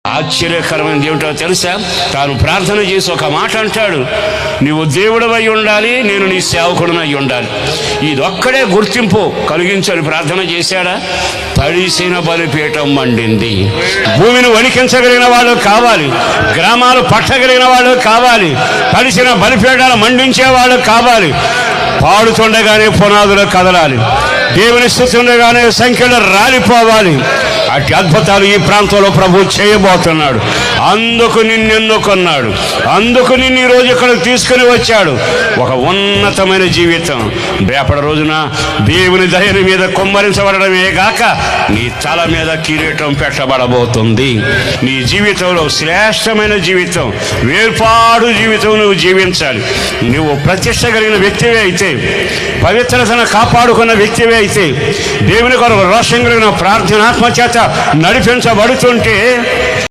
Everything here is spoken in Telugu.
ఆశ్చర్యకరమైనది ఏమిటో తెలుసా? తాను ప్రార్థన చేసి ఒక మాట అంటాడు, నీవు దేవుడవై ఉండాలి, నేను నీ సేవకుడినై ఉండాలి. ఇదొక్కడే గుర్తింపు కలిగించని ప్రార్థన చేశాడా? తడిసిన బలిపీఠం మండింది. భూమిని వణికించగలిగిన వాళ్ళు కావాలి, గ్రామాలు పట్టగలిగిన వాళ్ళు కావాలి, తడిసిన బలిపీఠాలు మండించే వాళ్ళు కావాలి. పాడుతుండగానే పునాదులు కదలాలి, దేవుని స్తుతి ఉండగానే సంఖ్యలు రాలిపోవాలి. అట్టి అద్భుతాలు ఈ ప్రాంతంలో ప్రభు చేయబోతున్నాడు. అందుకు నిన్నెన్నుకున్నాడు, అందుకు నిన్ను ఈరోజు ఇక్కడికి తీసుకుని వచ్చాడు. ఒక ఉన్నతమైన జీవితం రేపటి రోజున దేవుని దయని మీద కుమ్మరించబడమే గాక నీ తల మీద కిరీటం పెట్టబడబోతుంది. నీ జీవితంలో శ్రేష్టమైన జీవితం, వేర్పాడు జీవితం నువ్వు జీవించాలి. నువ్వు ప్రతిష్ట కలిగిన వ్యక్తివే అయితే, పవిత్రతను కాపాడుకున్న వ్యక్తివే అయితే, దేవుని కొరకు రోషం కలిగిన ప్రార్థనాత్మ చేత నడిపించబడుతుంటే